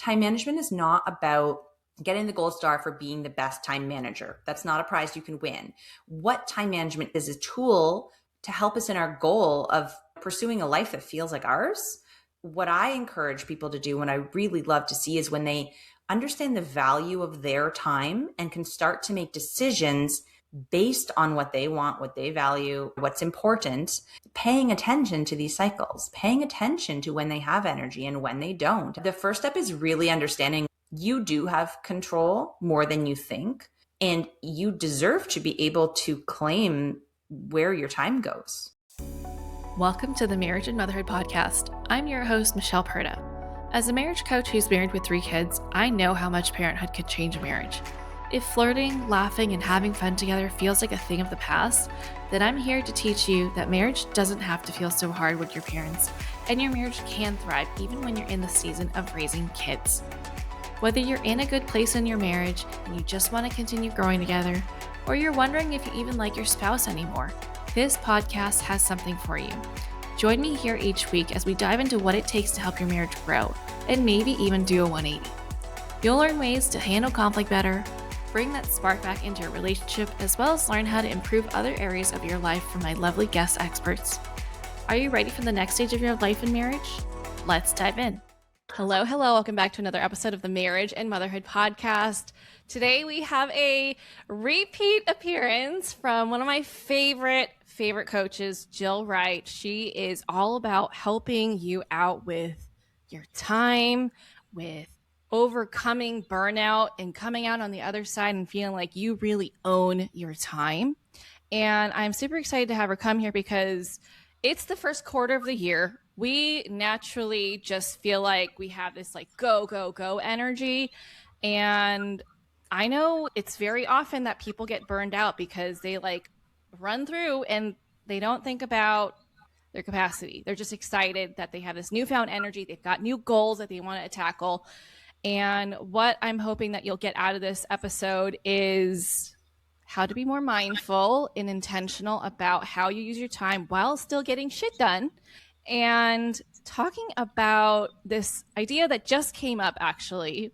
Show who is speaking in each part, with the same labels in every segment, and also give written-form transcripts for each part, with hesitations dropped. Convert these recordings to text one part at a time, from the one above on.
Speaker 1: time management is not about getting the gold star for being the best time manager. That's not a prize you can win. What time management is a tool to help us in our goal of pursuing a life that feels like ours. What I encourage people to do, and I really love to see, is when they understand the value of their time and can start to make decisions based on what they want, what they value, what's important, paying attention to these cycles, paying attention to when they have energy and when they don't. The first step is really understanding you do have control more than you think, and you deserve to be able to claim where your time goes.
Speaker 2: Welcome to the Marriage and Motherhood Podcast. I'm your host, Michelle Purta. As a marriage coach who's married with 3 kids, I know how much parenthood could change a marriage. If flirting, laughing, and having fun together feels like a thing of the past, then I'm here to teach you that marriage doesn't have to feel so hard with your parents, and your marriage can thrive even when you're in the season of raising kids. Whether you're in a good place in your marriage and you just want to continue growing together, or you're wondering if you even like your spouse anymore, this podcast has something for you. Join me here each week as we dive into what it takes to help your marriage grow, and maybe even do a 180. You'll learn ways to handle conflict better, bring that spark back into your relationship, as well as learn how to improve other areas of your life from my lovely guest experts. Are you ready for the next stage of your life and marriage? Let's dive in. Hello. Welcome back to another episode of the Marriage and Motherhood Podcast. Today we have a repeat appearance from one of my favorite coaches, Jill Wright. She is all about helping you out with your time, with overcoming burnout and coming out on the other side and feeling like you really own your time. And I'm super excited to have her come here because it's the first quarter of the year. We naturally just feel like we have this like go energy. And I know it's very often that people get burned out because they like run through and they don't think about their capacity. They're just excited that they have this newfound energy. They've got new goals that they want to tackle. And what I'm hoping that you'll get out of this episode is how to be more mindful and intentional about how you use your time while still getting shit done. And talking about this idea that just came up actually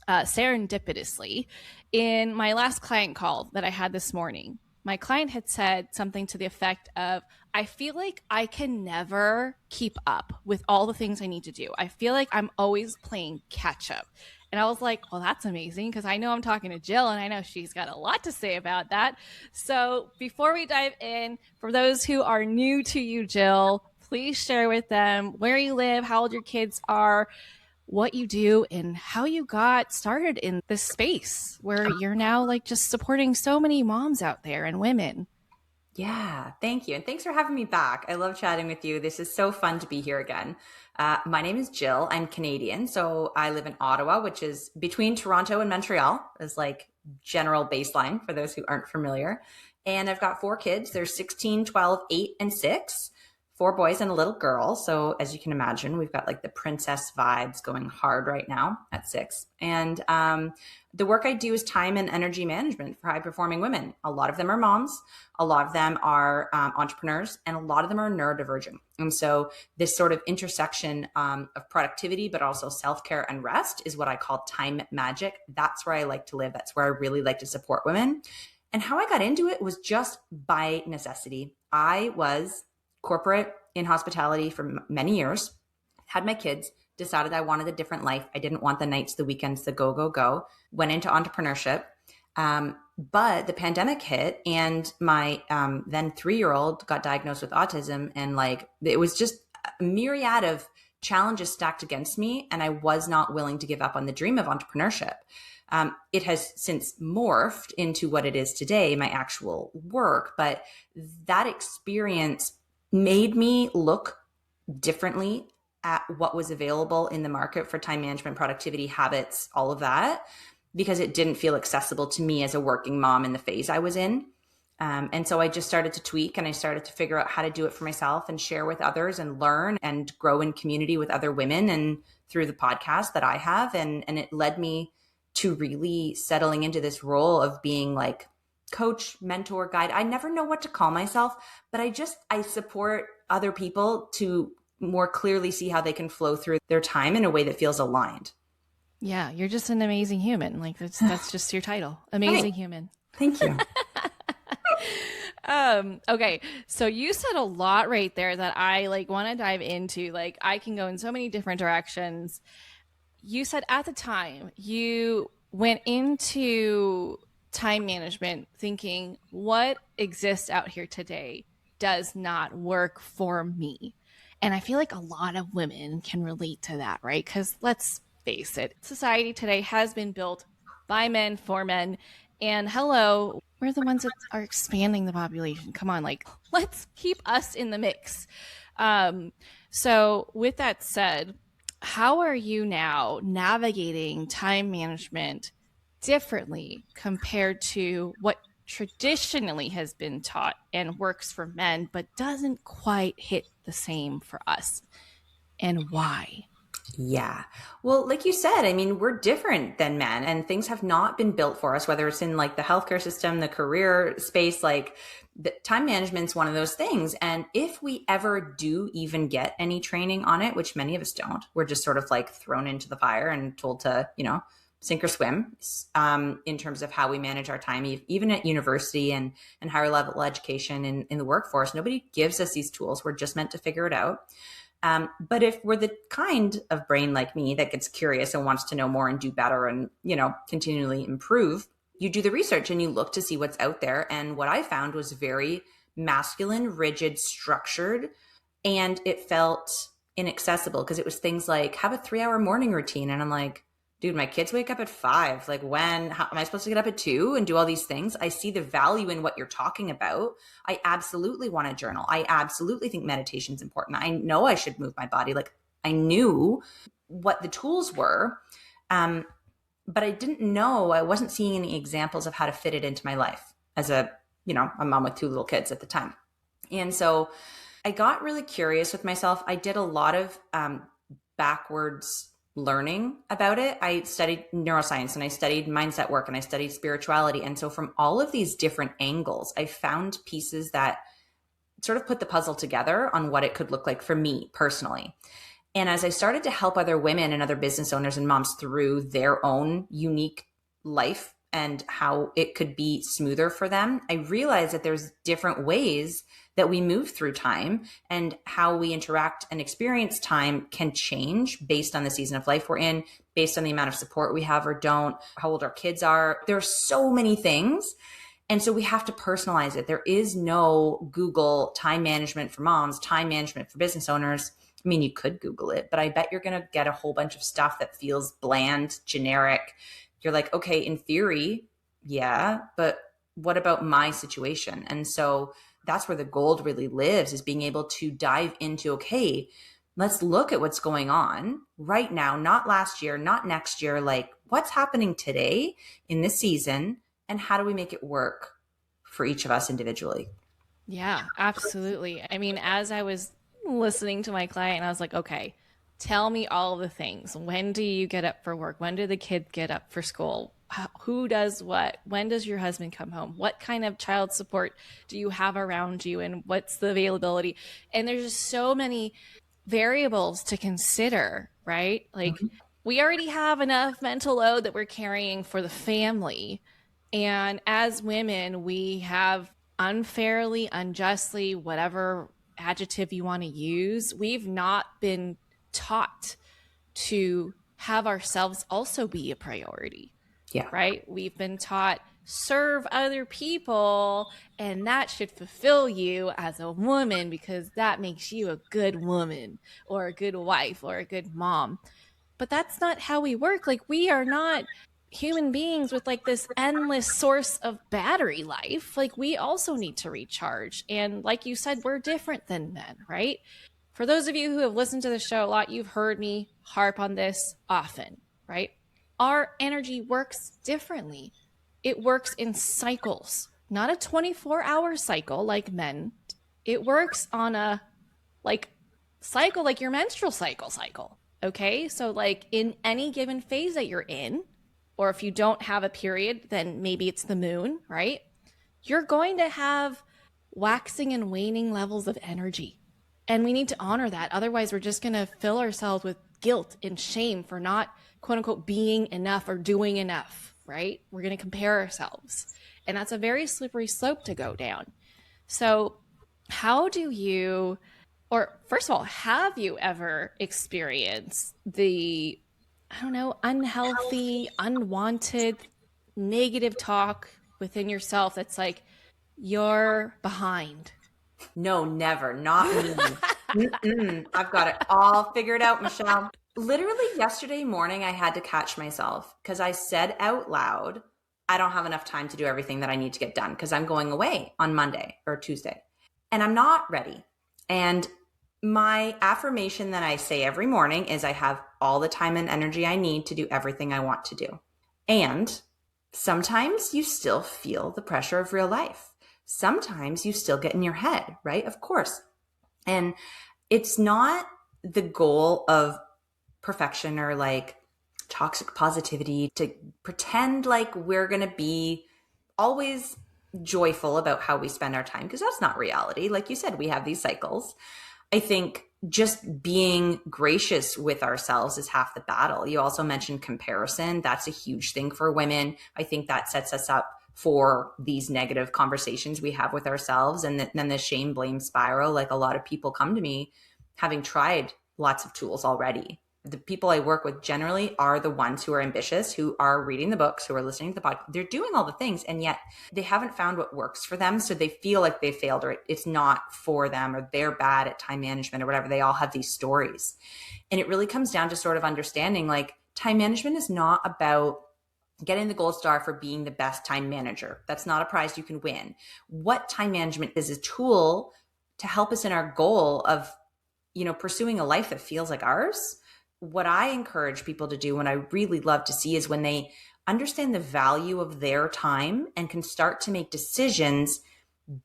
Speaker 2: serendipitously in my last client call that I had this morning. My client had said something to the effect of, I feel like I can never keep up with all the things I need to do. I feel like I'm always playing catch up. And I was like, well, that's amazing because I know I'm talking to Jill and I know she's got a lot to say about that. So before we dive in, for those who are new to you, Jill, please share with them where you live, how old your kids are, what you do, and how you got started in this space where you're now like just supporting so many moms out there and women.
Speaker 1: Yeah, thank you. And thanks for having me back. I love chatting with you. This is so fun to be here again. My name is Jill. I'm Canadian. So I live in Ottawa, which is between Toronto and Montreal, is like general baseline for those who aren't familiar. And I've got 4 kids. They're 16, 12, 8, and 6. 4 boys and a little girl. So as you can imagine, we've got like the princess vibes going hard right now at 6. And the work I do is time and energy management for high performing women. A lot of them are moms. A lot of them are entrepreneurs, and a lot of them are neurodivergent. And so this sort of intersection of productivity, but also self-care and rest is what I call time magic. That's where I like to live. That's where I really like to support women. And how I got into it was just by necessity. I was corporate in hospitality for many years, had my kids, decided I wanted a different life. I didn't want the nights, the weekends, the go, went into entrepreneurship. But the pandemic hit and my then 3-year-old got diagnosed with autism, and like it was just a myriad of challenges stacked against me, and I was not willing to give up on the dream of entrepreneurship. It has since morphed into what it is today, my actual work, but that experience made me look differently at what was available in the market for time management, productivity, habits, all of that, because it didn't feel accessible to me as a working mom in the phase I was in. And so I just started to tweak, and I started to figure out how to do it for myself and share with others and learn and grow in community with other women, and through the podcast that I have. And it led me to really settling into this role of being like coach, mentor, guide. I never know what to call myself, but I support other people to more clearly see how they can flow through their time in a way that feels aligned.
Speaker 2: Yeah, you're just an amazing human. Like that's just your title.
Speaker 1: Right.
Speaker 2: Amazing human.
Speaker 1: Thank you.
Speaker 2: Okay. So you said a lot right there that I like want to dive into. Like I can go in so many different directions. You said at the time you went into time management thinking what exists out here today does not work for me. And I feel like a lot of women can relate to that, right? Because let's face it, society today has been built by men for men. And hello, we're the ones that are expanding the population. Come on, like, let's keep us in the mix. So, with that said, how are you now navigating time management differently compared to what traditionally has been taught and works for men, but doesn't quite hit the same for us? And why?
Speaker 1: Yeah. Well, like you said, I mean, we're different than men and things have not been built for us, whether it's in like the healthcare system, the career space, like the time management's one of those things. And if we ever do even get any training on it, which many of us don't, we're just sort of like thrown into the fire and told to, sink or swim in terms of how we manage our time, even at university and higher level education in the workforce. Nobody gives us these tools. We're just meant to figure it out. But if we're the kind of brain like me that gets curious and wants to know more and do better and, continually improve, you do the research and you look to see what's out there. And what I found was very masculine, rigid, structured, and it felt inaccessible because it was things like have a 3-hour morning routine. And I'm like, dude, my kids wake up at 5. Like how am I supposed to get up at 2 and do all these things? I see the value in what you're talking about. I absolutely want to journal. I absolutely think meditation is important. I know I should move my body. Like I knew what the tools were. But I didn't know, I wasn't seeing any examples of how to fit it into my life as a mom with 2 little kids at the time. And so I got really curious with myself. I did a lot of backwards learning about it. I studied neuroscience and I studied mindset work and I studied spirituality. And so from all of these different angles, I found pieces that sort of put the puzzle together on what it could look like for me personally. And as I started to help other women and other business owners and moms through their own unique life and how it could be smoother for them, I realized that there's different ways that we move through time and how we interact and experience time can change based on the season of life we're in, based on the amount of support we have or don't, how old our kids are. There are so many things. And so we have to personalize it. There is no Google time management for moms, time management for business owners. I mean, you could Google it, but I bet you're going to get a whole bunch of stuff that feels bland, generic. You're like, okay, in theory, yeah, but what about my situation? And so that's where the gold really lives, is being able to dive into, okay, let's look at what's going on right now, not last year, not next year, like what's happening today in this season and how do we make it work for each of us individually?
Speaker 2: Yeah, absolutely. I mean, as I was listening to my client, I was like, okay, tell me all the things. When do you get up for work? When do the kids get up for school? Who does what? When does your husband come home? What kind of child support do you have around you? And what's the availability? And there's just so many variables to consider, right? Like we already have enough mental load that we're carrying for the family. And as women, we have unfairly, unjustly, whatever adjective you want to use, we've not been taught to have ourselves also be a priority.
Speaker 1: Yeah.
Speaker 2: Right? We've been taught serve other people and that should fulfill you as a woman because that makes you a good woman or a good wife or a good mom. But that's not how we work. Like we are not human beings with like this endless source of battery life. Like we also need to recharge. And like you said, we're different than men, right? For those of you who have listened to the show a lot, you've heard me harp on this often, right? Our energy works differently. It works in cycles, not a 24-hour cycle like men. It works on a cycle like your menstrual cycle. Okay? So like in any given phase that you're in, or if you don't have a period, then maybe it's the moon, right? You're going to have waxing and waning levels of energy. And we need to honor that. Otherwise, we're just going to fill ourselves with guilt and shame for not quote unquote being enough or doing enough, right? We're going to compare ourselves. And that's a very slippery slope to go down. So, how do you, or first of all, have you ever experienced the, I don't know, unhealthy, unwanted, negative talk within yourself that's like, you're behind?
Speaker 1: No, never. Not me. I've got it all figured out, Michelle. Literally yesterday morning, I had to catch myself because I said out loud, I don't have enough time to do everything that I need to get done because I'm going away on Monday or Tuesday and I'm not ready. And my affirmation that I say every morning is I have all the time and energy I need to do everything I want to do. And sometimes you still feel the pressure of real life. Sometimes you still get in your head, right? Of course. And it's not the goal of perfection or like toxic positivity to pretend like we're going to be always joyful about how we spend our time, because that's not reality. Like you said, we have these cycles. I think just being gracious with ourselves is half the battle. You also mentioned comparison. That's a huge thing for women. I think that sets us up for these negative conversations we have with ourselves. And then the shame blame spiral. Like a lot of people come to me having tried lots of tools already. The people I work with generally are the ones who are ambitious, who are reading the books, who are listening to the podcast. They're doing all the things, and yet they haven't found what works for them. So they feel like they failed, or it's not for them, or they're bad at time management or whatever. They all have these stories. And it really comes down to sort of understanding like time management is not about getting the gold star for being the best time manager. That's not a prize you can win. What time management is a tool to help us in our goal of, pursuing a life that feels like ours. What I encourage people to do, and I really love to see, is when they understand the value of their time and can start to make decisions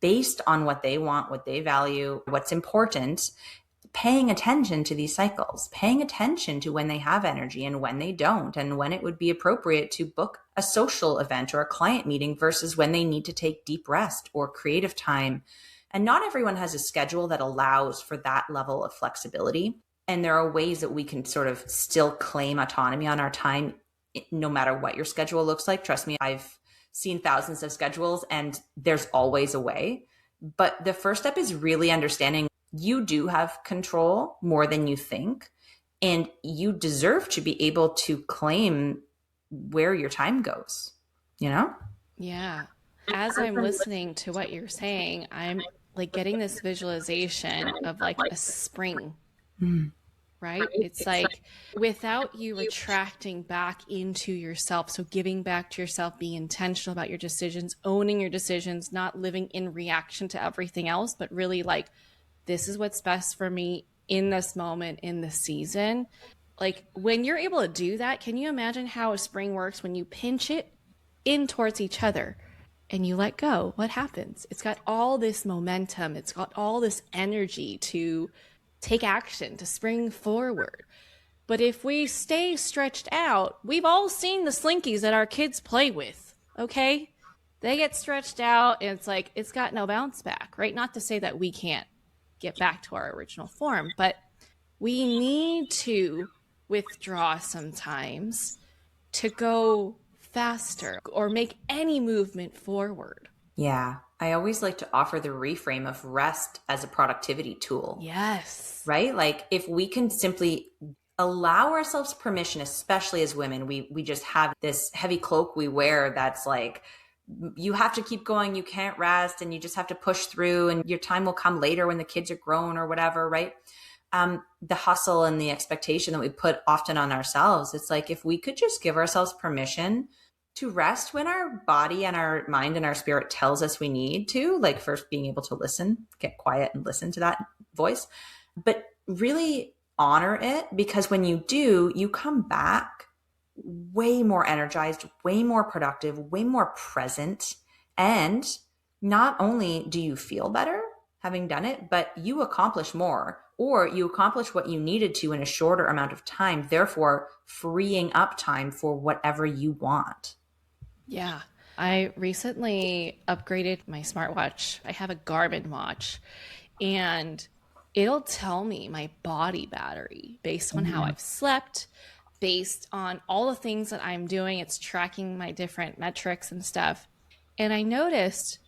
Speaker 1: based on what they want, what they value, what's important, paying attention to these cycles, paying attention to when they have energy and when they don't, and when it would be appropriate to book a social event or a client meeting versus when they need to take deep rest or creative time. And not everyone has a schedule that allows for that level of flexibility. And there are ways that we can sort of still claim autonomy on our time, no matter what your schedule looks like. Trust me, I've seen thousands of schedules and there's always a way. But the first step is really understanding you do have control more than you think. And you deserve to be able to claim where your time goes,
Speaker 2: Yeah. As I'm listening to what you're saying, I'm like getting this visualization of like a spring. Right? It's like without you retracting back into yourself. So giving back to yourself, being intentional about your decisions, owning your decisions, not living in reaction to everything else, but really like, this is what's best for me in this moment, in this season. Like when you're able to do that, can you imagine how a spring works when you pinch it in towards each other and you let go? What happens? It's got all this momentum. It's got all this energy to take action, to spring forward. But if we stay stretched out, we've all seen the slinkies that our kids play with, okay? They get stretched out and it's like, it's got no bounce back, right? Not to say that we can't get back to our original form, but we need to withdraw sometimes to go faster or make any movement forward.
Speaker 1: Yeah. I always like to offer the reframe of rest as a productivity tool.
Speaker 2: Yes.
Speaker 1: Right? Like if we can simply allow ourselves permission, especially as women, we just have this heavy cloak we wear that's like, you have to keep going, you can't rest, and you just have to push through, and your time will come later when the kids are grown or whatever, right? The hustle and the expectation that we put often on ourselves. It's like, if we could just give ourselves permission to rest when our body and our mind and our spirit tells us we need to, like first being able to listen, get quiet and listen to that voice, but really honor it, because when you do, you come back way more energized, way more productive, way more present. And not only do you feel better having done it, but you accomplish more, or you accomplish what you needed to in a shorter amount of time, therefore freeing up time for whatever you want.
Speaker 2: Yeah. I recently upgraded my smartwatch. I have a Garmin watch, and it'll tell me my body battery based on how I've slept, based on all the things that I'm doing. It's tracking my different metrics and stuff. And I noticed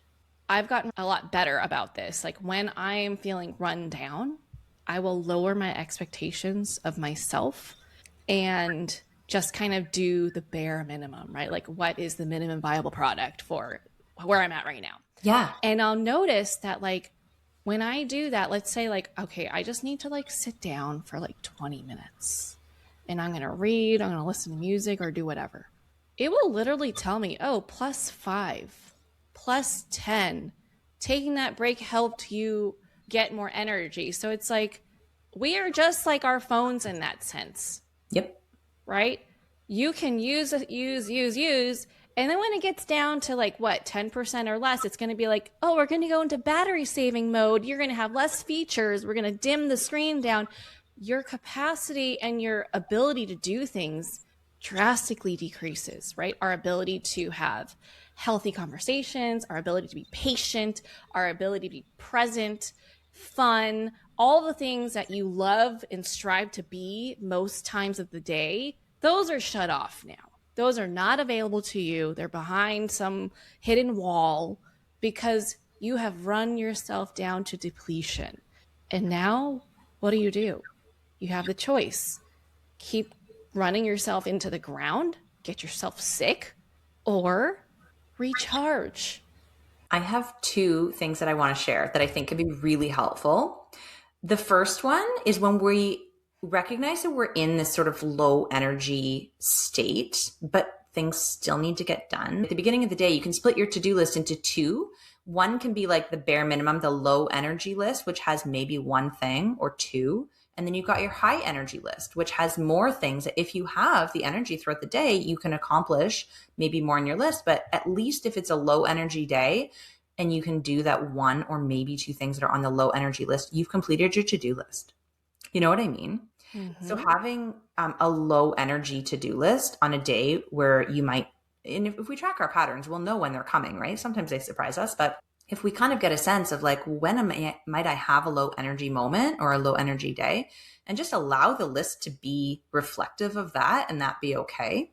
Speaker 2: I've gotten a lot better about this. Like when I am feeling run down, I will lower my expectations of myself and just kind of do the bare minimum, right? Like what is the minimum viable product for where I'm at right now?
Speaker 1: Yeah.
Speaker 2: And I'll notice that like when I do that, let's say like, okay, I just need to like sit down for like 20 minutes and I'm going to read, I'm going to listen to music or do whatever. It will literally tell me, oh, +5, +10. Taking that break helped you get more energy. So it's like, we are just like our phones in that sense.
Speaker 1: Yep.
Speaker 2: Right? You can use. And then when it gets down to like what, 10% or less, it's going to be like, oh, we're going to go into battery saving mode. You're going to have less features. We're going to dim the screen down. Your capacity and your ability to do things drastically decreases, right? Our ability to have healthy conversations, our ability to be patient, our ability to be present, fun, all the things that you love and strive to be most times of the day, those are shut off now. Those are not available to you. They're behind some hidden wall because you have run yourself down to depletion. And now, what do? You have the choice. Keep running yourself into the ground, get yourself sick, or recharge.
Speaker 1: I have two things that I want to share that I think could be really helpful. The first one is when we recognize that we're in this sort of low energy state, but things still need to get done. At the beginning of the day, you can split your to-do list into two. One can be like the bare minimum, the low energy list, which has maybe one thing or two. And then you've got your high energy list, which has more things that if you have the energy throughout the day, you can accomplish maybe more on your list. But at least if it's a low energy day and you can do that one or maybe two things that are on the low energy list, you've completed your to-do list. You know what I mean? Mm-hmm. So having a low energy to-do list on a day where you might, and if we track our patterns, we'll know when they're coming, right? Sometimes they surprise us, but if we kind of get a sense of like, might I have a low energy moment or a low energy day, and just allow the list to be reflective of that and that be okay.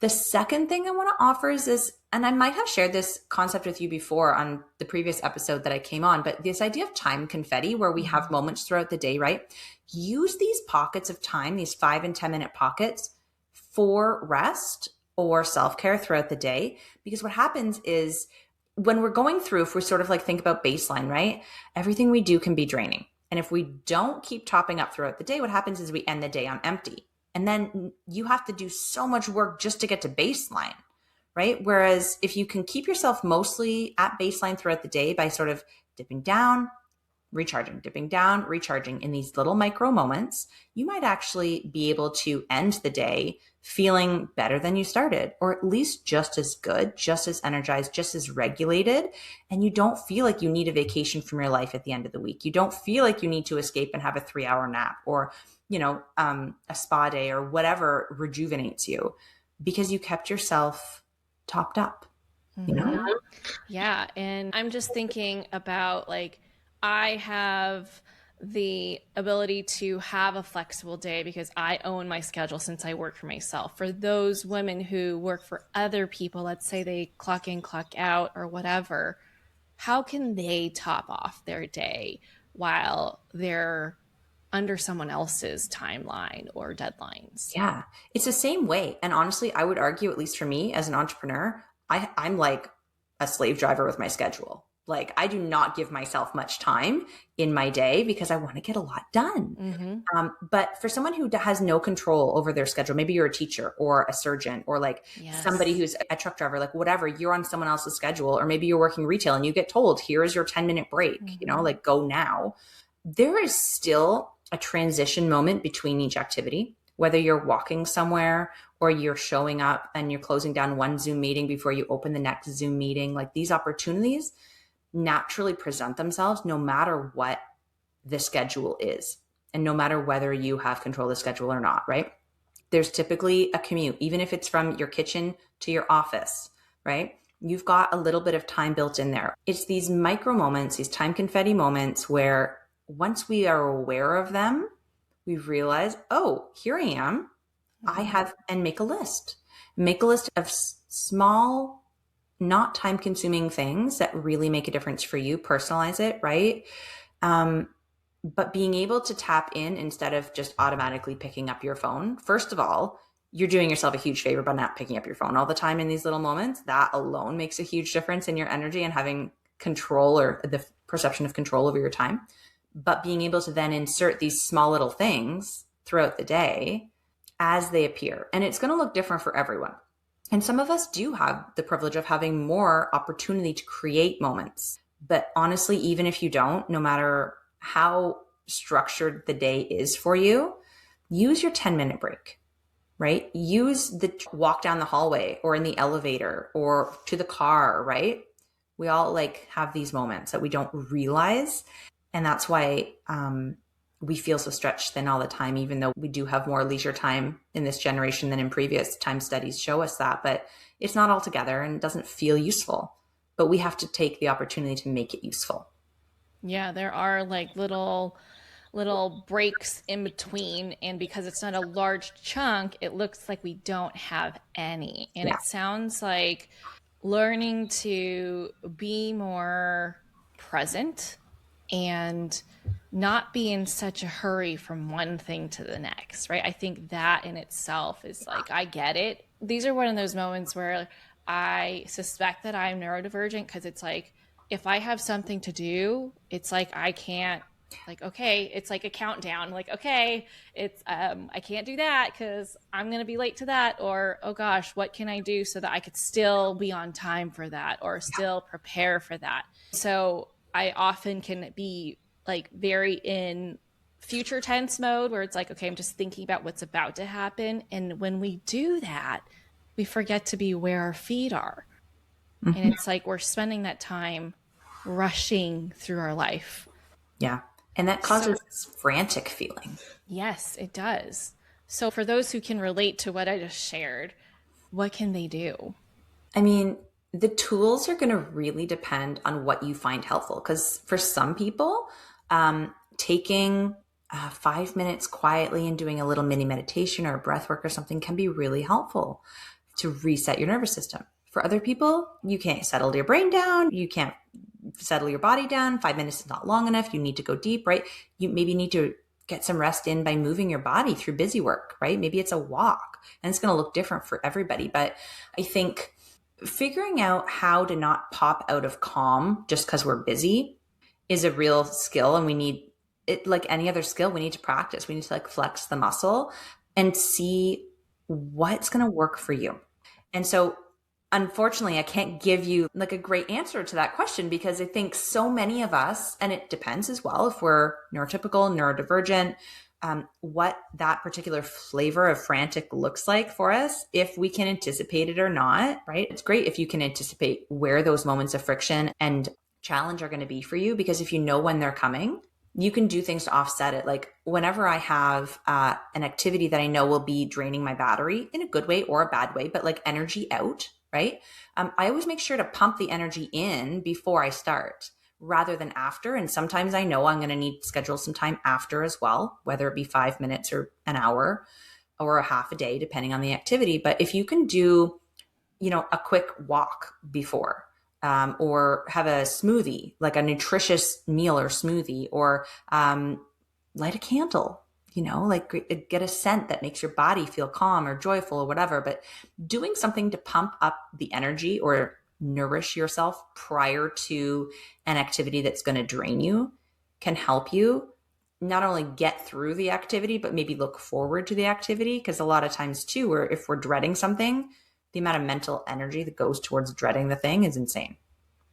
Speaker 1: The second thing I want to offer is this, and I might have shared this concept with you before on the previous episode that I came on, but this idea of time confetti, where we have moments throughout the day, right? Use these pockets of time, these 5 and 10 minute pockets for rest or self-care throughout the day. Because what happens is when we're going through, if we sort of like think about baseline, right? Everything we do can be draining. And if we don't keep topping up throughout the day, what happens is we end the day on empty. And then you have to do so much work just to get to baseline, right? Whereas if you can keep yourself mostly at baseline throughout the day by sort of dipping down, recharging, dipping down, recharging in these little micro moments, you might actually be able to end the day feeling better than you started, or at least just as good, just as energized, just as regulated. And you don't feel like you need a vacation from your life at the end of the week. You don't feel like you need to escape and have a 3-hour nap or, a spa day or whatever rejuvenates you, because you kept yourself topped up,
Speaker 2: Yeah. And I'm just thinking about like, I have the ability to have a flexible day because I own my schedule since I work for myself. For those women who work for other people, let's say they clock in, clock out or whatever, how can they top off their day while they're under someone else's timeline or deadlines?
Speaker 1: Yeah, it's the same way. And honestly, I would argue, at least for me as an entrepreneur, I'm like a slave driver with my schedule. Like I do not give myself much time in my day because I want to get a lot done. But for someone who has no control over their schedule, maybe you're a teacher or a surgeon or like somebody who's a truck driver, like whatever, you're on someone else's schedule, or maybe you're working retail and you get told, here is your 10-minute break, like go now. There is still a transition moment between each activity, whether you're walking somewhere or you're showing up and you're closing down one Zoom meeting before you open the next Zoom meeting. Like these opportunities naturally present themselves no matter what the schedule is and no matter whether you have control of the schedule or not, right? There's typically a commute, even if it's from your kitchen to your office, right? You've got a little bit of time built in there. It's these micro moments, these time confetti moments where once we are aware of them, we realize, oh, here I am. and make a list of small, not time consuming things that really make a difference for you. Personalize it, right? But being able to tap in instead of just automatically picking up your phone. First of all, you're doing yourself a huge favor by not picking up your phone all the time in these little moments. That alone makes a huge difference in your energy and having control, or the perception of control over your time. But being able to then insert these small little things throughout the day as they appear. And it's going to look different for everyone. And some of us do have the privilege of having more opportunity to create moments. But honestly, even if you don't, no matter how structured the day is for you, use your 10-minute break, right? Use the walk down the hallway or in the elevator or to the car, right? We all have these moments that we don't realize. And that's why we feel so stretched thin all the time, even though we do have more leisure time in this generation than in previous time. Studies show us that, but it's not all together and it doesn't feel useful. But we have to take the opportunity to make it useful.
Speaker 2: Yeah, there are little breaks in between, and because it's not a large chunk, it looks like we don't have any. And it sounds like learning to be more present and not be in such a hurry from one thing to the next, right? I think that in itself is I get it. These are one of those moments where I suspect that I'm neurodivergent, because it's if I have something to do, it's I can't, okay, it's a countdown, okay, it's I can't do that because I'm going to be late to that, or oh gosh, what can I do so that I could still be on time for that or still prepare for that. So I often can be very in future tense mode where it's okay, I'm just thinking about what's about to happen. And when we do that, we forget to be where our feet are. Mm-hmm. And it's we're spending that time rushing through our life.
Speaker 1: Yeah. And that causes this frantic feeling.
Speaker 2: Yes, it does. So for those who can relate to what I just shared, what can they do?
Speaker 1: I mean, the tools are going to really depend on what you find helpful. Because for some people, taking 5 minutes quietly and doing a little mini meditation or breath work or something can be really helpful to reset your nervous system. For other people, you can't settle your brain down. You can't settle your body down. 5 minutes is not long enough. You need to go deep, right? You maybe need to get some rest in by moving your body through busy work, right? Maybe it's a walk, and it's going to look different for everybody. But I think figuring out how to not pop out of calm just because we're busy is a real skill. And we need it, like any other skill, we need to practice. We need to flex the muscle and see what's going to work for you. And so unfortunately, I can't give you a great answer to that question, because I think so many of us, and it depends as well if we're neurotypical, neurodivergent, what that particular flavor of frantic looks like for us, if we can anticipate it or not, right? It's great if you can anticipate where those moments of friction and challenge are going to be for you, because if you know when they're coming, you can do things to offset it. Whenever I have an activity that I know will be draining my battery in a good way or a bad way, but energy out, right? I always make sure to pump the energy in before I start rather than after. And sometimes I know I'm going to need to schedule some time after as well, whether it be 5 minutes or an hour or a half a day, depending on the activity. But if you can do, a quick walk before, or have a smoothie, like a nutritious meal or smoothie, or light a candle, get a scent that makes your body feel calm or joyful or whatever. But doing something to pump up the energy or nourish yourself prior to an activity that's going to drain you can help you not only get through the activity, but maybe look forward to the activity. Because a lot of times too, if we're dreading something, the amount of mental energy that goes towards dreading the thing is insane.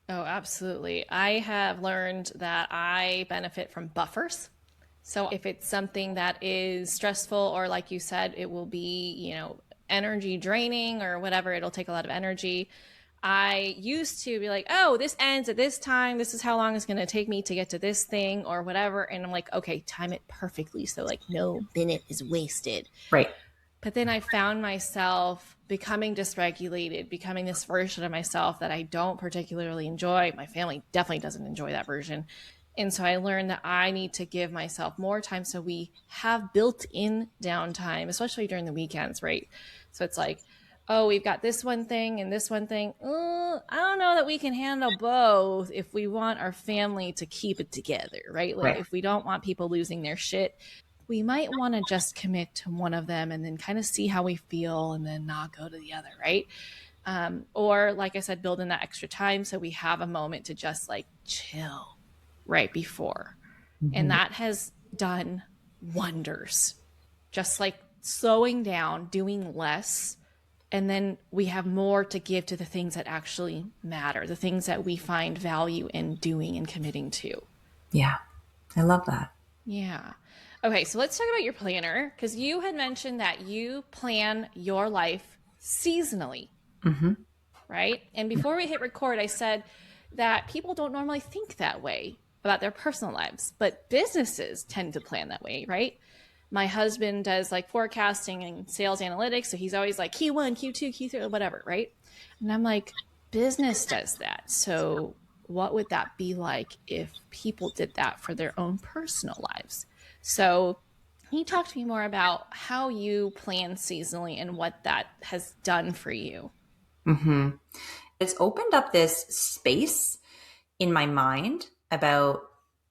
Speaker 2: Oh, absolutely. I have learned that I benefit from buffers. So if it's something that is stressful, or like you said, it will be, energy draining or whatever, it'll take a lot of energy. I used to be oh, this ends at this time. This is how long it's going to take me to get to this thing or whatever. And I'm okay, time it perfectly. So no minute is wasted.
Speaker 1: Right.
Speaker 2: But then I found myself becoming dysregulated, becoming this version of myself that I don't particularly enjoy. My family definitely doesn't enjoy that version. And so I learned that I need to give myself more time. So we have built in downtime, especially during the weekends, right? So it's like, oh, we've got this one thing and this one thing. I don't know that we can handle both if we want our family to keep it together, right? Like
Speaker 1: Right.
Speaker 2: if we don't want people losing their shit, we might want to just commit to one of them and then kind of see how we feel and then not go to the other, right? Or like I said, build in that extra time so we have a moment to just like chill right before. And
Speaker 1: Mhm.
Speaker 2: that has done wonders. Just like slowing down, doing less, and then we have more to give to the things that actually matter, the things that we find value in doing and committing to.
Speaker 1: Yeah. I love that.
Speaker 2: Yeah. Okay, so let's talk about your planner because you had mentioned that you plan your life seasonally,
Speaker 1: Hmm.
Speaker 2: right? And before we hit record, I said that people don't normally think that way about their personal lives, but businesses tend to plan that way, right? My husband does like forecasting and sales analytics, so he's always like Q1, Q2, Q3, whatever, right? And I'm like, business does that. So what would that be like if people did that for their own personal lives? So can you talk to me more about how you plan seasonally and what that has done for you?
Speaker 1: Hmm. It's opened up this space in my mind about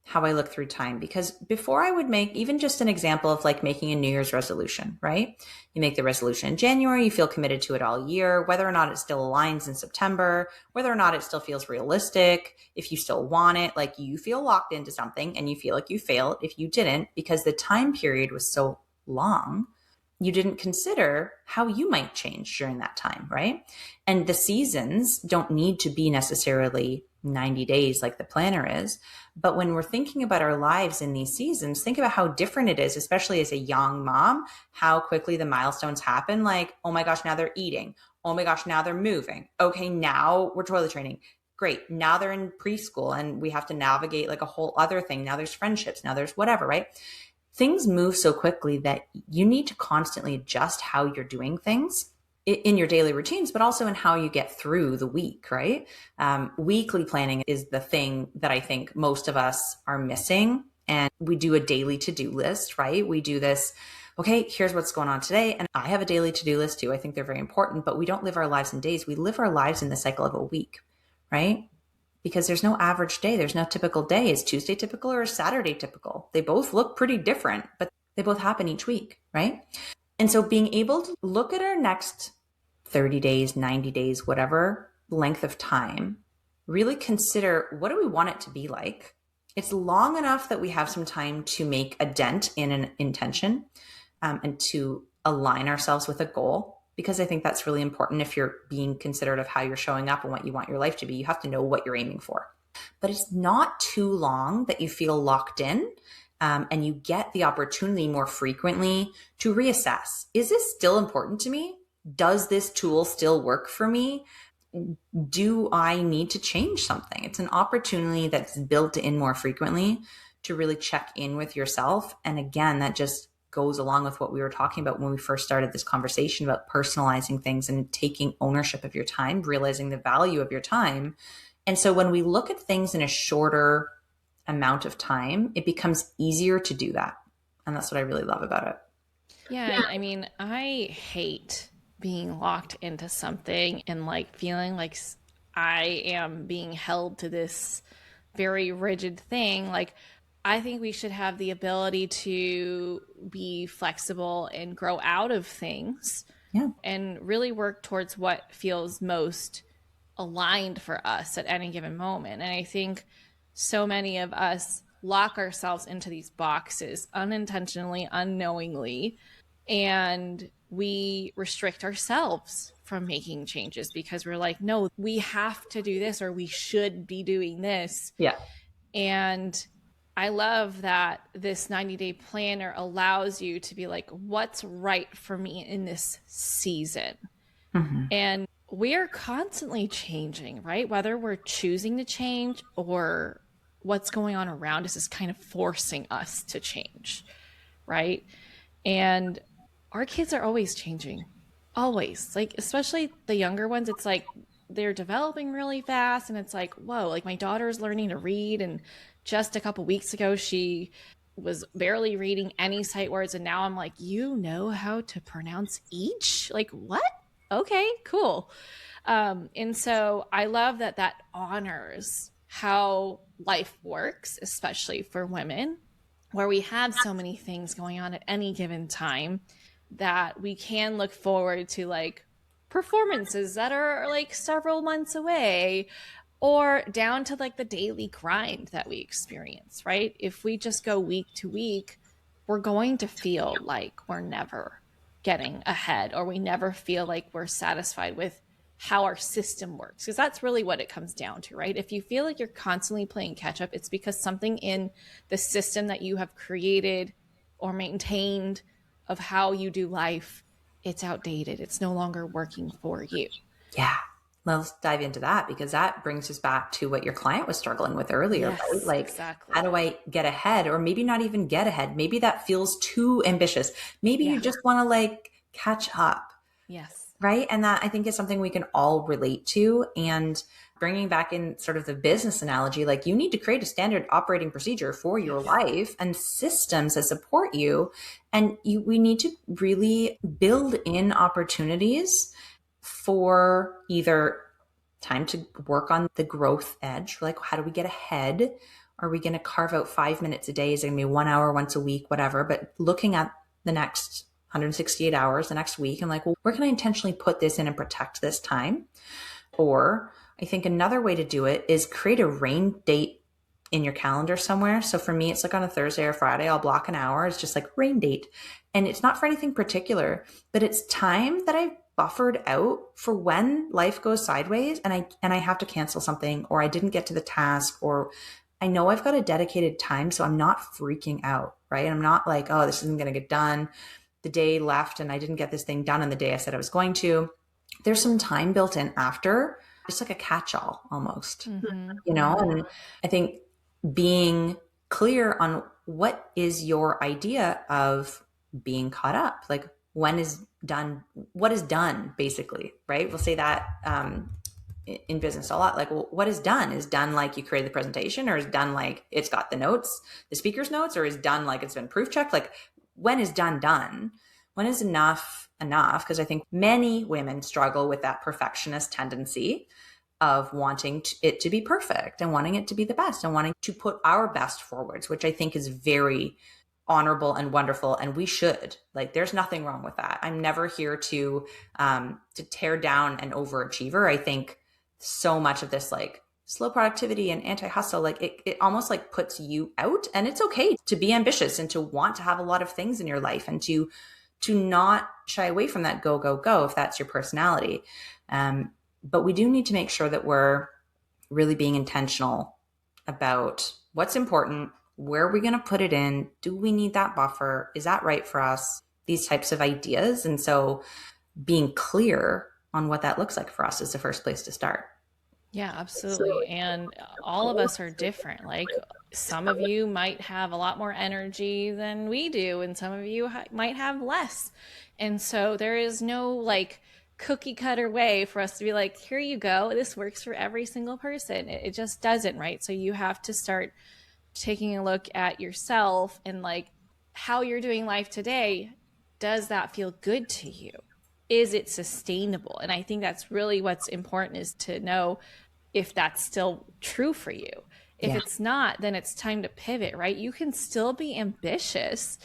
Speaker 1: how I look through time. Because before I would make even just an example of like making a New Year's resolution, right? You make the resolution in January, you feel committed to it all year, whether or not it still aligns in September, whether or not it still feels realistic, if you still want it, like you feel locked into something and you feel like you failed if you didn't, because the time period was so long. You didn't consider how you might change during that time, right? And the seasons don't need to be necessarily 90 days like the planner is. But when we're thinking about our lives in these seasons, think about how different it is, especially as a young mom, how quickly the milestones happen. Like, oh my gosh, now they're eating. Oh my gosh, now they're moving. Okay, now we're toilet training. Great. Now they're in preschool and we have to navigate like a whole other thing. Now there's friendships. Now there's whatever, right? Things move so quickly that you need to constantly adjust how you're doing things in your daily routines, but also in how you get through the week, right? Weekly planning is the thing that I think most of us are missing. And we do a daily to-do list, right? We do this, okay, here's what's going on today. And I have a daily to-do list too. I think they're very important, but we don't live our lives in days. We live our lives in the cycle of a week, right? Because there's no average day. There's no typical day. Is Tuesday typical or is Saturday typical? They both look pretty different, but they both happen each week, right? And so being able to look at our next 30 days, 90 days, whatever length of time, really consider what do we want it to be like? It's long enough that we have some time to make a dent in an intention and to align ourselves with a goal. Because I think that's really important if you're being considerate of how you're showing up and what you want your life to be. You have to know what you're aiming for. But it's not too long that you feel locked in and you get the opportunity more frequently to reassess. Is this still important to me? Does this tool still work for me? Do I need to change something? It's an opportunity that's built in more frequently to really check in with yourself. And again, that just goes along with what we were talking about when we first started this conversation about personalizing things and taking ownership of your time, realizing the value of your time. And so when we look at things in a shorter amount of time, it becomes easier to do that. And that's what I really love about it.
Speaker 2: Yeah, and I mean, I hate being locked into something and like feeling like I am being held to this very rigid thing. Like, I think we should have the ability to be flexible and grow out of things
Speaker 1: Yeah.
Speaker 2: and really work towards what feels most aligned for us at any given moment. And I think so many of us lock ourselves into these boxes unintentionally, unknowingly, and we restrict ourselves from making changes because we're like, no, we have to do this or we should be doing this.
Speaker 1: Yeah.
Speaker 2: And I love that this 90-day planner allows you to be like, what's right for me in this season?
Speaker 1: Mm-hmm.
Speaker 2: And we're constantly changing, right? Whether we're choosing to change or what's going on around us is kind of forcing us to change, right? And our kids are always changing, always. Like, especially the younger ones, it's like they're developing really fast. And it's like, whoa, like my daughter's learning to read and just a couple weeks ago, she was barely reading any sight words. And now I'm like, you know how to pronounce each? Like, what? Okay, cool. And so I love that that honors how life works, especially for women, where we have so many things going on at any given time that we can look forward to, like performances that are like several months away, or down to like the daily grind that we experience, right? If we just go week to week, we're going to feel like we're never getting ahead, or we never feel like we're satisfied with how our system works. Because that's really what it comes down to, right? If you feel like you're constantly playing catch up, it's because something in the system that you have created or maintained of how you do life, it's outdated. It's no longer working for you.
Speaker 1: Yeah. Let's dive into that, because that brings us back to what your client was struggling with earlier,
Speaker 2: Yes,
Speaker 1: right? Like,
Speaker 2: exactly.
Speaker 1: how do I get ahead? Or maybe not even get ahead. Maybe that feels too ambitious. Maybe
Speaker 2: Yeah.
Speaker 1: you just want to like catch up,
Speaker 2: Yes.
Speaker 1: right? And that, I think, is something we can all relate to. And bringing back in sort of the business analogy, like, you need to create a standard operating procedure for your
Speaker 2: Yes.
Speaker 1: life and systems that support you. And we need to really build in opportunities for either time to work on the growth edge, like, how do we get ahead? Are we going to carve out 5 minutes a day? Is it going to be 1 hour once a week, whatever? But looking at the next 168 hours, the next week, and like, well, where can I intentionally put this in and protect this time? Or I think another way to do it is create a rain date in your calendar somewhere. So for me, it's like on a Thursday or Friday, I'll block an hour. It's just like rain date. And it's not for anything particular, but it's time that I've buffered out for when life goes sideways and I have to cancel something, or I didn't get to the task, or I know I've got a dedicated time. So I'm not freaking out, right? I'm not like, oh, this isn't going to get done. The day left and I didn't get this thing done on the day I said I was going to. There's some time built in after, just like a catch-all almost, you know? And I think being clear on what is your idea of being caught up, like, when is done, what is done, basically, right? We'll say that in business a lot, like, well, what is done? Is done like you created the presentation, or is done like it's got the notes, the speaker's notes, or is done like it's been proof checked? Like, when is done? When is enough? Because I think many women struggle with that perfectionist tendency of wanting it to be perfect and wanting it to be the best and wanting to put our best forwards, which I think is very honorable and wonderful. And we should, like, there's nothing wrong with that. I'm never here to tear down an overachiever. I think so much of this, like, slow productivity and anti-hustle, like it almost like puts you out. And it's okay to be ambitious and to want to have a lot of things in your life and to not shy away from that go if that's your personality. But we do need to make sure that we're really being intentional about what's important, where are we going to put it in? Do we need that buffer? Is that right for us? These types of ideas. And so being clear on what that looks like for us is the first place to start.
Speaker 2: Yeah, absolutely. And all of us are different. Like, some of you might have a lot more energy than we do, and some of you might have less. And so there is no like cookie cutter way for us to be like, here you go, this works for every single person. It just doesn't, right? So you have to start taking a look at yourself and like how you're doing life today. Does that feel good to you? Is it sustainable? And I think that's really what's important, is to know if that's still true for you. If it's not, then it's time to pivot, right? You can still be ambitious,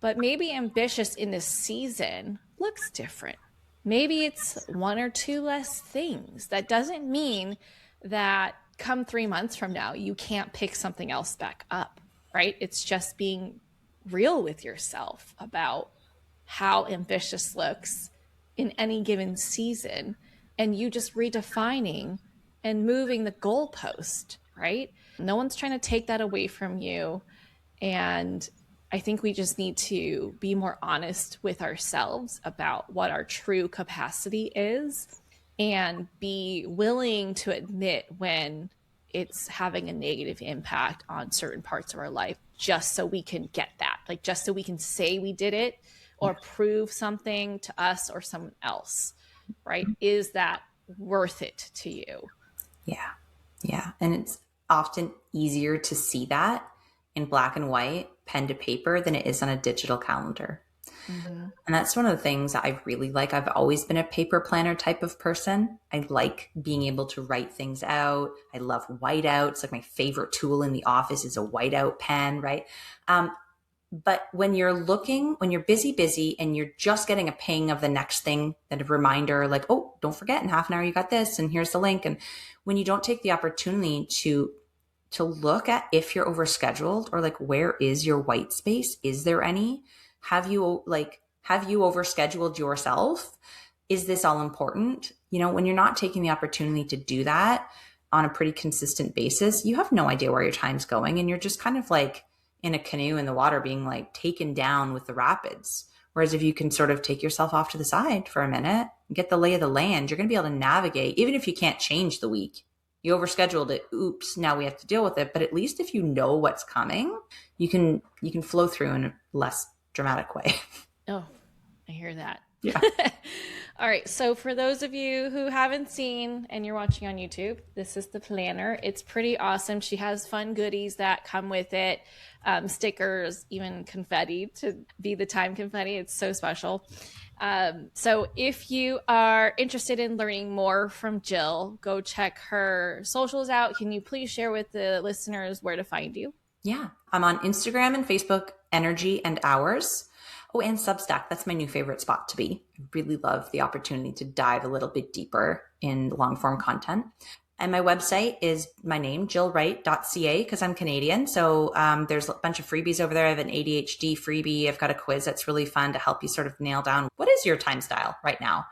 Speaker 2: but maybe ambitious in this season looks different. Maybe it's one or two less things. That doesn't mean that come 3 months from now, you can't pick something else back up, right? It's just being real with yourself about how ambitious looks in any given season, and you just redefining and moving the goalpost, right? No one's trying to take that away from you. And I think we just need to be more honest with ourselves about what our true capacity is, and be willing to admit when it's having a negative impact on certain parts of our life, just so we can get that, like, just so we can say we did it or prove something to us or someone else, right? Is that worth it to you?
Speaker 1: Yeah. And it's often easier to see that in black and white, pen to paper, than it is on a digital calendar. Mm-hmm. And that's one of the things that I really like. I've always been a paper planner type of person. I like being able to write things out. I love whiteouts. Like my favorite tool in the office is a whiteout pen, right? But when you're busy, and you're just getting a ping of the next thing, that a reminder like, oh, don't forget, in half an hour you got this, and here's the link. And when you don't take the opportunity to look at if you're overscheduled, or like, where is your white space? Is there any? Have you overscheduled yourself? Is this all important? When you're not taking the opportunity to do that on a pretty consistent basis, you have no idea where your time's going. And you're just kind of like in a canoe in the water being like taken down with the rapids. Whereas if you can sort of take yourself off to the side for a minute and get the lay of the land, you're going to be able to navigate, even if you can't change the week. You overscheduled it. Oops, now we have to deal with it. But at least if you know what's coming, you can flow through in a less dramatic way.
Speaker 2: Oh, I hear that.
Speaker 1: Yeah.
Speaker 2: All right. So for those of you who haven't seen and you're watching on YouTube, this is the planner. It's pretty awesome. She has fun goodies that come with it. Stickers, even confetti to be the time confetti. It's so special. So if you are interested in learning more from Jill, go check her socials out. Can you please share with the listeners where to find you?
Speaker 1: Yeah. I'm on Instagram and Facebook, Energy and Hours. Oh, and Substack. That's my new favorite spot to be. I really love the opportunity to dive a little bit deeper in long form content. And my website is my name, jillwright.ca, because I'm Canadian. So there's a bunch of freebies over there. I have an ADHD freebie. I've got a quiz that's really fun to help you sort of nail down what is your time style right now.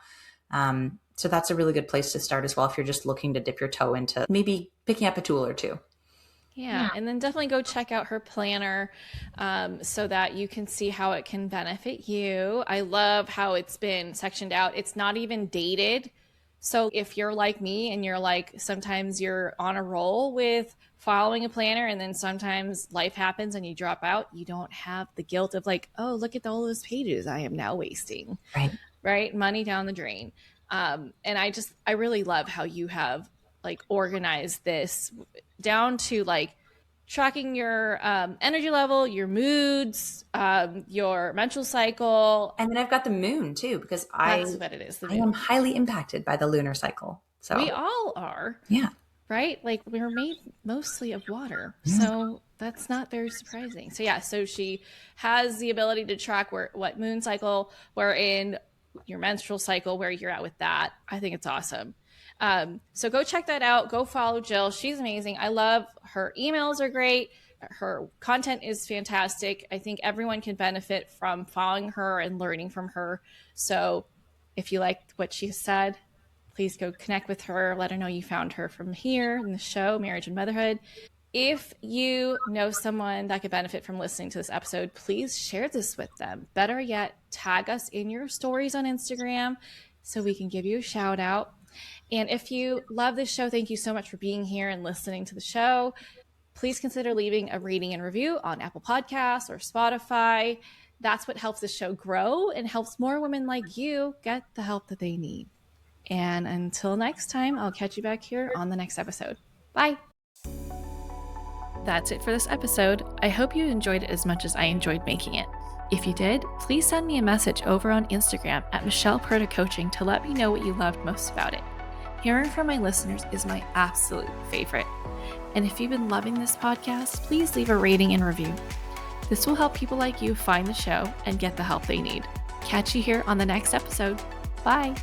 Speaker 1: So that's a really good place to start as well if you're just looking to dip your toe into maybe picking up a tool or two.
Speaker 2: Yeah. And then definitely go check out her planner so that you can see how it can benefit you. I love how it's been sectioned out. It's not even dated. So if you're like me and you're like, sometimes you're on a roll with following a planner and then sometimes life happens and you drop out, you don't have the guilt of like, oh, look at all those pages I am now wasting. Right? Money down the drain. And I really love how you have like organized this down to like tracking your energy level, your moods, your menstrual cycle.
Speaker 1: And then I've got the moon too, because
Speaker 2: that's what it is.
Speaker 1: I am highly impacted by the lunar cycle. So
Speaker 2: we all are.
Speaker 1: Yeah.
Speaker 2: Right? Like we're made mostly of water. So that's not very surprising. So yeah, so she has the ability to track what moon cycle we're in, your menstrual cycle, where you're at with that. I think it's awesome. So go check that out. Go follow Jill. She's amazing. I love her emails are great. Her content is fantastic. I think everyone can benefit from following her and learning from her. So if you liked what she said, please go connect with her. Let her know you found her from here in the show, Marriage and Motherhood. If you know someone that could benefit from listening to this episode, please share this with them. Better yet, tag us in your stories on Instagram so we can give you a shout out. And if you love this show, thank you so much for being here and listening to the show. Please consider leaving a rating and review on Apple Podcasts or Spotify. That's what helps the show grow and helps more women like you get the help that they need. And until next time, I'll catch you back here on the next episode. Bye. That's it for this episode. I hope you enjoyed it as much as I enjoyed making it. If you did, please send me a message over on Instagram at Michelle Purta Coaching to let me know what you loved most about it. Hearing from my listeners is my absolute favorite. And if you've been loving this podcast, please leave a rating and review. This will help people like you find the show and get the help they need. Catch you here on the next episode. Bye.